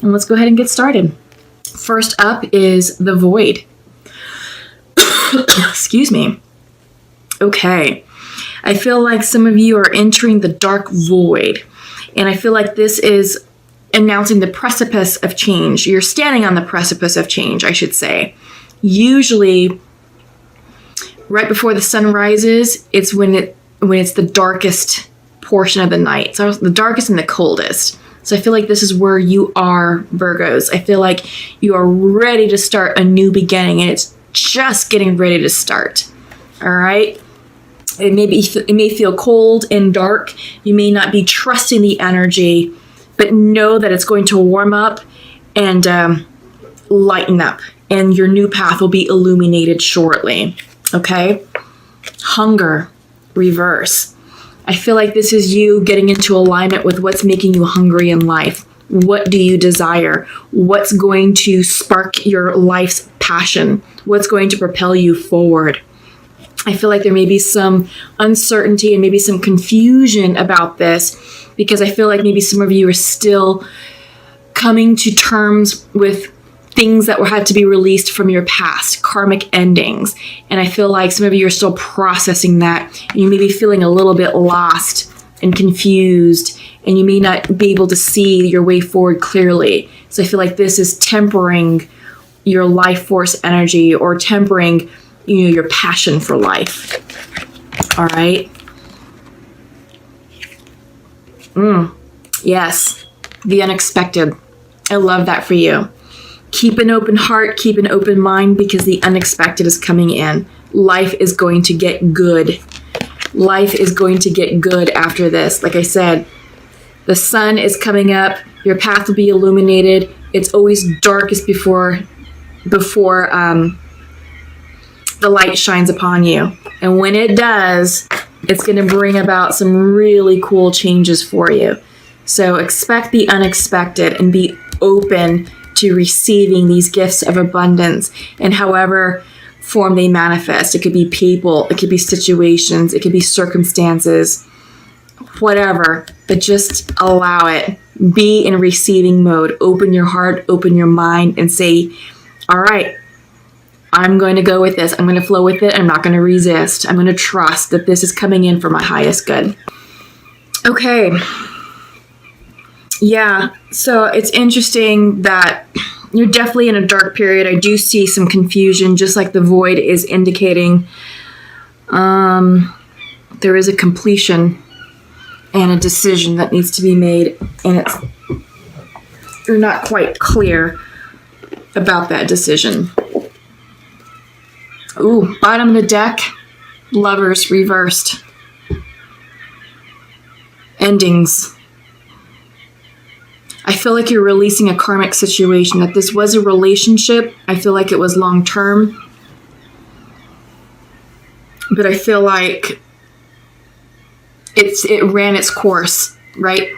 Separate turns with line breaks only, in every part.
And let's go ahead and get started. First up is the void. Excuse me. Okay. I feel like some of you are entering the dark void. And I feel like this is announcing the precipice of change. You're standing on the precipice of change, I should say. Usually, right before the sun rises, it's when it's the darkest portion of the night. So the darkest and the coldest. So I feel like this is where you are, Virgos. I feel like you are ready to start a new beginning, and it's just getting ready to start. All right? It may feel cold and dark. You may not be trusting the energy, but know that it's going to warm up and lighten up, and your new path will be illuminated shortly. Okay? Hunger, reverse. I feel like this is you getting into alignment with what's making you hungry in life. What do you desire? What's going to spark your life's passion? What's going to propel you forward? I feel like there may be some uncertainty and maybe some confusion about this, because I feel like maybe some of you are still coming to terms with things that had to be released from your past, karmic endings. And I feel like some of you are still processing that. And you may be feeling a little bit lost and confused, and you may not be able to see your way forward clearly. So I feel like this is tempering your life force energy, or tempering, your passion for life. All right. Yes. The unexpected. I love that for you. Keep an open heart, keep an open mind, because the unexpected is coming in. Life is going to get good. Life is going to get good after this. Like I said, the sun is coming up. Your path will be illuminated. It's always darkest before the light shines upon you. And when it does, it's going to bring about some really cool changes for you. So expect the unexpected and be open to receiving these gifts of abundance in however form they manifest. It could be people, it could be situations, it could be circumstances, whatever, but just allow it. Be in receiving mode. Open your heart, open your mind, and say, all right, I'm going to go with this. I'm going to flow with it. I'm not going to resist. I'm going to trust that this is coming in for my highest good. Okay. Yeah, so it's interesting that you're definitely in a dark period. I do see some confusion, just like the void is indicating. There is a completion and a decision that needs to be made, and you're not quite clear about that decision. Ooh, bottom of the deck, Lovers reversed. Endings. I feel like you're releasing a karmic situation, that this was a relationship. I feel like it was long term. But I feel like it ran its course, right?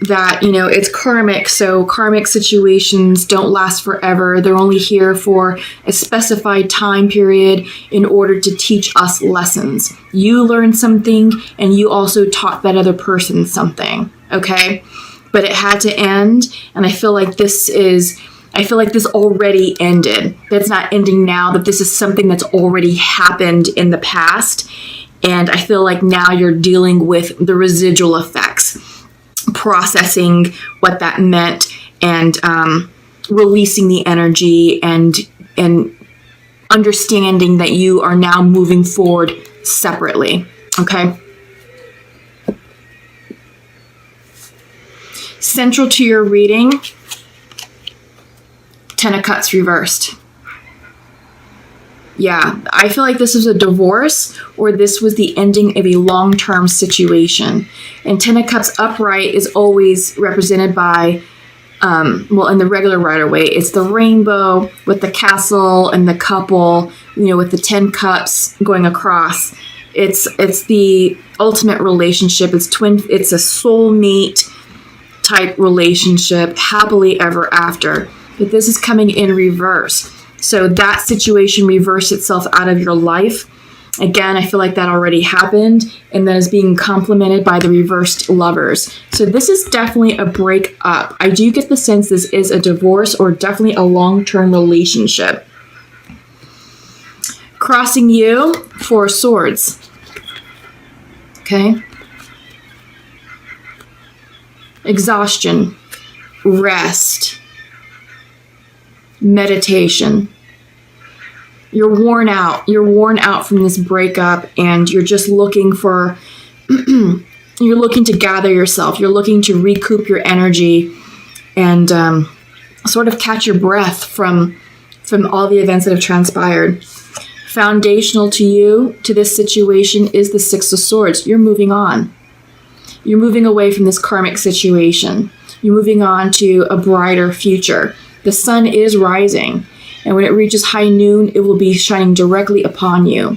That, it's karmic, so karmic situations don't last forever. They're only here for a specified time period in order to teach us lessons. You learned something, and you also taught that other person something, okay? But it had to end, and I feel like this already ended. That's not ending now, that this is something that's already happened in the past, and I feel like now you're dealing with the residual effects, processing what that meant, and releasing the energy, and understanding that you are now moving forward separately, okay? Central to your reading, Ten of Cups reversed. Yeah, I feel like this was a divorce, or this was the ending of a long-term situation. And Ten of Cups upright is always represented by, in the regular Rider-Waite, it's the rainbow with the castle and the couple, with the 10 cups going across. It's the ultimate relationship. It's a soulmate type relationship, happily ever after. But this is coming in reverse. So that situation reversed itself out of your life. Again, I feel like that already happened, and that is being complemented by the reversed Lovers. So this is definitely a breakup. I do get the sense this is a divorce or definitely a long-term relationship. Crossing you, Four of Swords. Okay. Exhaustion, rest, meditation. You're worn out. You're worn out from this breakup, and you're just looking for, you're looking to gather yourself. You're looking to recoup your energy and sort of catch your breath from all the events that have transpired. Foundational to you, to this situation, is the Six of Swords. You're moving on. You're moving away from this karmic situation. You're moving on to a brighter future. The sun is rising. And when it reaches high noon, it will be shining directly upon you.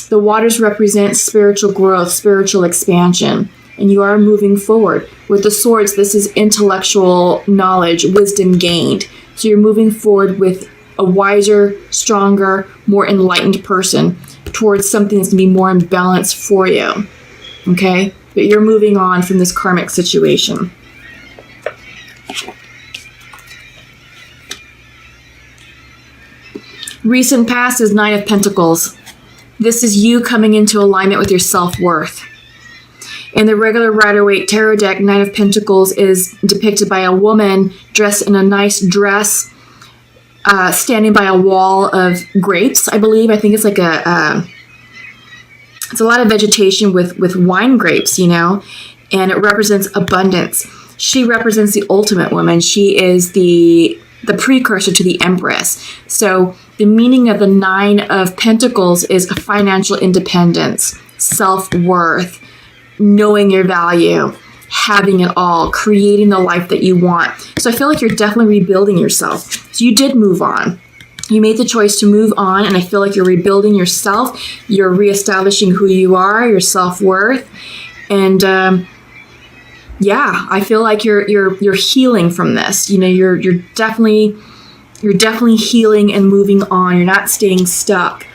The waters represent spiritual growth, spiritual expansion, and you are moving forward. With the swords, this is intellectual knowledge, wisdom gained. So you're moving forward with a wiser, stronger, more enlightened person towards something that's going to be more in balance for you. Okay? But you're moving on from this karmic situation. Recent past is Nine of Pentacles. This is you coming into alignment with your self-worth. In the regular Rider-Waite tarot deck, Nine of Pentacles is depicted by a woman dressed in a nice dress, standing by a wall of grapes, I believe. I think it's like it's a lot of vegetation with wine grapes, you know, and it represents abundance. She represents the ultimate woman. She is the precursor to the Empress. So the meaning of the Nine of Pentacles is a financial independence, self-worth, knowing your value, having it all, creating the life that you want. So I feel like you're definitely rebuilding yourself. So you did move on. You made the choice to move on, and I feel like you're rebuilding yourself. You're reestablishing who you are, your self-worth, and yeah, I feel like you're healing from this. You know, you're definitely healing and moving on. You're not staying stuck.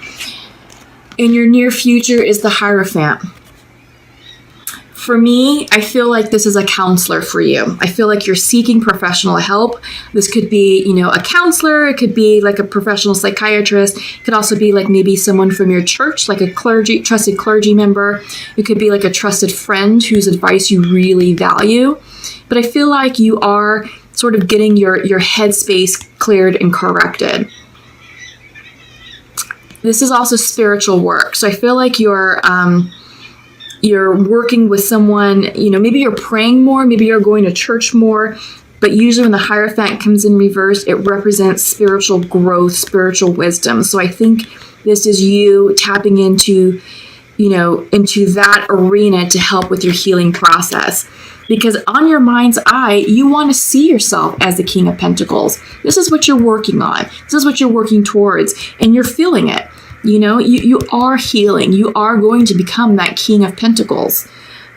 In your near future is the Hierophant. For me, I feel like this is a counselor for you. I feel like you're seeking professional help. This could be, you know, a counselor. It could be like a professional psychiatrist. It could also be like maybe someone from your church, like a trusted clergy member. It could be like a trusted friend whose advice you really value. But I feel like you are sort of getting your headspace cleared and corrected. This is also spiritual work. So I feel like you're working with someone, you know, maybe you're praying more, maybe you're going to church more, but usually when the Hierophant comes in reverse, it represents spiritual growth, spiritual wisdom. So I think this is you tapping into, you know, into that arena to help with your healing process. Because on your mind's eye, you want to see yourself as the King of Pentacles. This is what you're working on. This is what you're working towards, and you're feeling it. You know, you are healing. You are going to become that King of Pentacles.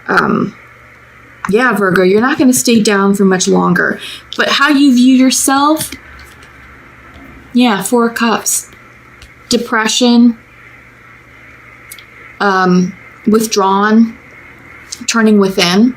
Yeah, Virgo, you're not going to stay down for much longer. But how you view yourself, yeah, Four of Cups. Depression, withdrawn, turning within.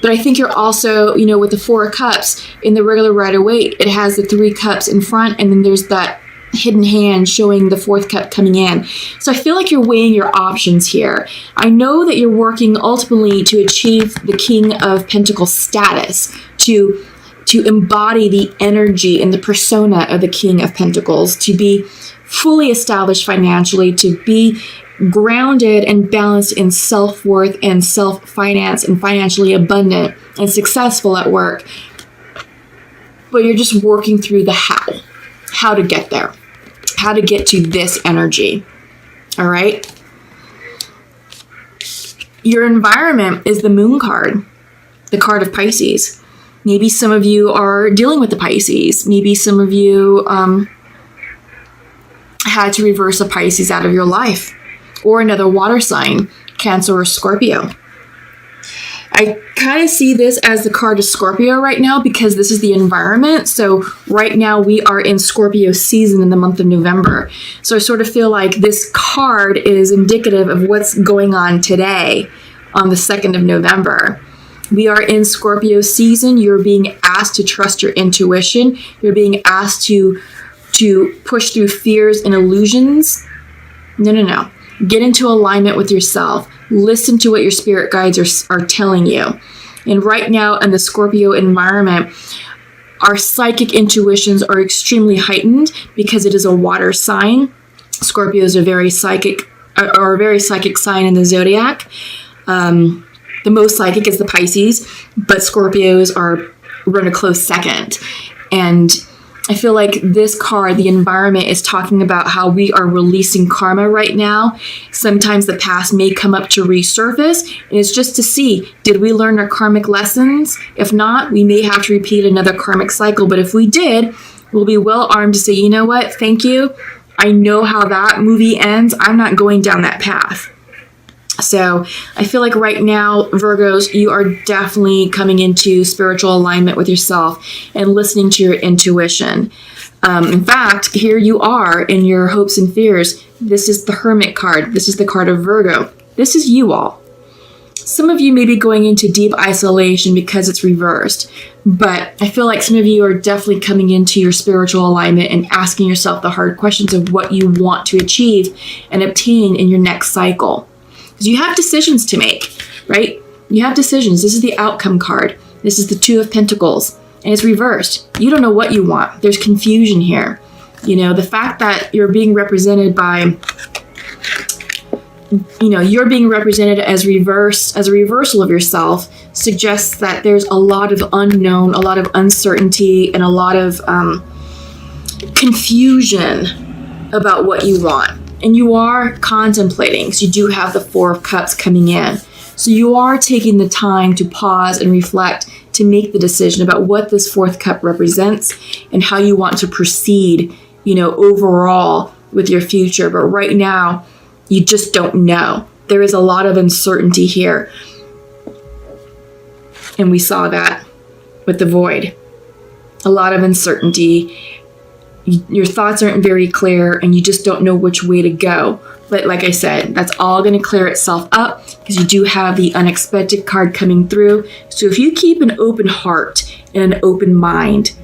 But I think you're also, you know, with the Four of Cups, in the regular Rider-Waite, it has the Three Cups in front, and then there's that hidden hand showing the fourth cup coming in. So I feel like you're weighing your options here. I know that you're working ultimately to achieve the King of Pentacles status, to embody the energy and the persona of the King of Pentacles, to be fully established financially, to be grounded and balanced in self-worth and self-finance and financially abundant and successful at work. But you're just working through the how to get there, how to get to this energy. All right. Your environment is the Moon card, the card of Pisces. Maybe some of you are dealing with the Pisces. Maybe some of you had to reverse a Pisces out of your life, or another water sign, Cancer or Scorpio. I kind of see this as the card of Scorpio right now because this is the environment. So right now we are in Scorpio season in the month of November. So I sort of feel like this card is indicative of what's going on today on the 2nd of November. We are in Scorpio season. You're being asked to trust your intuition. You're being asked to push through fears and illusions. No. Get into alignment with yourself. Listen to what your spirit guides are telling you. And right now in the Scorpio environment, our psychic intuitions are extremely heightened because it is a water sign. Scorpios are a very psychic sign in the zodiac. The most psychic is the Pisces, but Scorpios run a close second. And I feel like this card, the environment, is talking about how we are releasing karma right now. Sometimes the past may come up to resurface, and it's just to see, did we learn our karmic lessons? If not, we may have to repeat another karmic cycle. But if we did, we'll be well armed to say, you know what, thank you. I know how that movie ends. I'm not going down that path. So I feel like right now, Virgos, you are definitely coming into spiritual alignment with yourself and listening to your intuition. In fact, here you are in your hopes and fears. This is the Hermit card. This is the card of Virgo. This is you all. Some of you may be going into deep isolation because it's reversed, but I feel like some of you are definitely coming into your spiritual alignment and asking yourself the hard questions of what you want to achieve and obtain in your next cycle. Because you have decisions to make, right? You have decisions. This is the outcome card. This is the Two of Pentacles, and it's reversed. You don't know what you want. There's confusion here. You know, the fact that you're being represented by, you're being represented as a reversal of yourself suggests that there's a lot of unknown, a lot of uncertainty, and a lot of confusion about what you want. And you are contemplating, so you do have the Four of Cups coming in. So you are taking the time to pause and reflect to make the decision about what this fourth cup represents and how you want to proceed, overall with your future. But right now, you just don't know. There is a lot of uncertainty here. And we saw that with the Void. A lot of uncertainty. Your thoughts aren't very clear and you just don't know which way to go. But like I said, that's all going to clear itself up because you do have the unexpected card coming through. So if you keep an open heart and an open mind,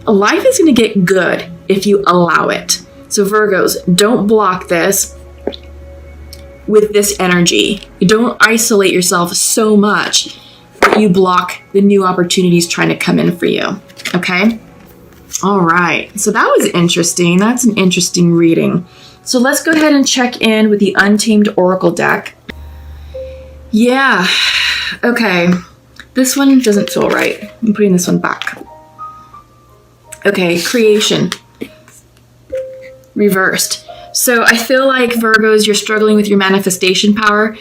life is going to get good if you allow it. So Virgos, don't block this with this energy. You don't isolate yourself so much that you block the new opportunities trying to come in for you. Okay? All right, so that was interesting. That's an interesting reading. So let's go ahead and check in with the Untamed Oracle deck. Yeah, okay. This one doesn't feel right. I'm putting this one back. Okay, Creation. Reversed. So I feel like Virgos, you're struggling with your manifestation power.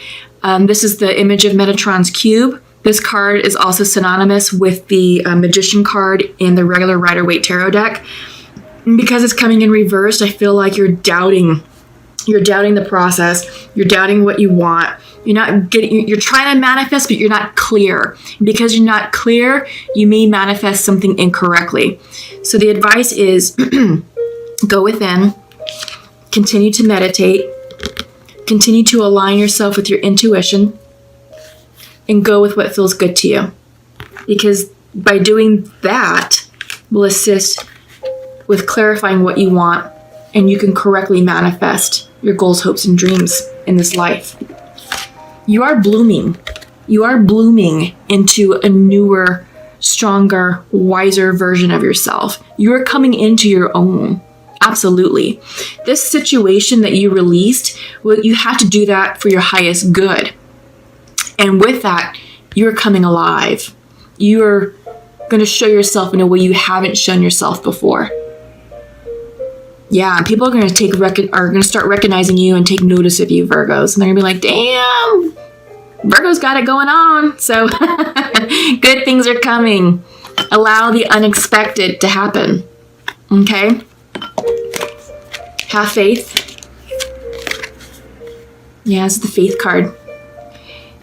This is the image of Metatron's cube. This card is also synonymous with the Magician card in the regular Rider-Waite Tarot deck. And because it's coming in reversed, I feel like you're doubting the process. You're doubting what you want. You're trying to manifest, but you're not clear. And because you're not clear, you may manifest something incorrectly. So the advice is go within, continue to meditate, continue to align yourself with your intuition, and go with what feels good to you. Because by doing that will assist with clarifying what you want, and you can correctly manifest your goals, hopes, and dreams in this life. You are blooming. You are blooming into a newer, stronger, wiser version of yourself. You are coming into your own. Absolutely. This situation that you released, well, you have to do that for your highest good. And with that, you're coming alive. You're going to show yourself in a way you haven't shown yourself before. Yeah, people are going to start recognizing you and take notice of you, Virgos. And they're going to be like, damn, Virgo's got it going on. So good things are coming. Allow the unexpected to happen. Okay? Have faith. Yeah, it's the Faith card.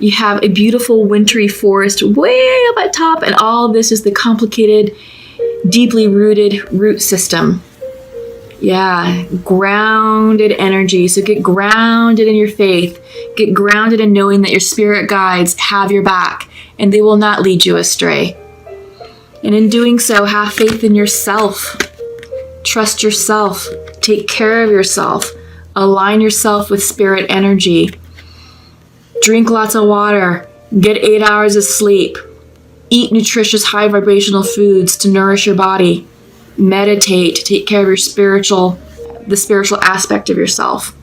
You have a beautiful wintry forest way up at top, and all of this is the complicated, deeply rooted root system. Yeah, grounded energy. So get grounded in your faith. Get grounded in knowing that your spirit guides have your back and they will not lead you astray. And in doing so, have faith in yourself. Trust yourself. Take care of yourself. Align yourself with spirit energy. Drink lots of water. Get 8 hours of sleep. Eat nutritious, high vibrational foods to nourish your body. Meditate. Take care of the spiritual aspect of yourself.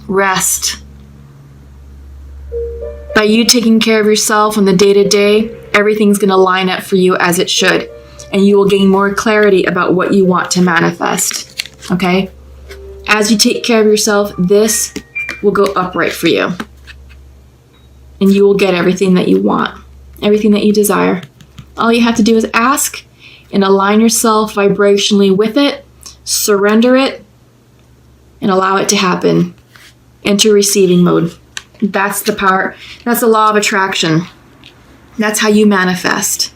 Rest. By you taking care of yourself on the day-to-day, everything's going to line up for you as it should. And you will gain more clarity about what you want to manifest. Okay? As you take care of yourself, this will go upright for you. And you will get everything that you want. Everything that you desire. All you have to do is ask and align yourself vibrationally with it, surrender it, and allow it to happen. Enter receiving mode. That's the power. That's the law of attraction. That's how you manifest.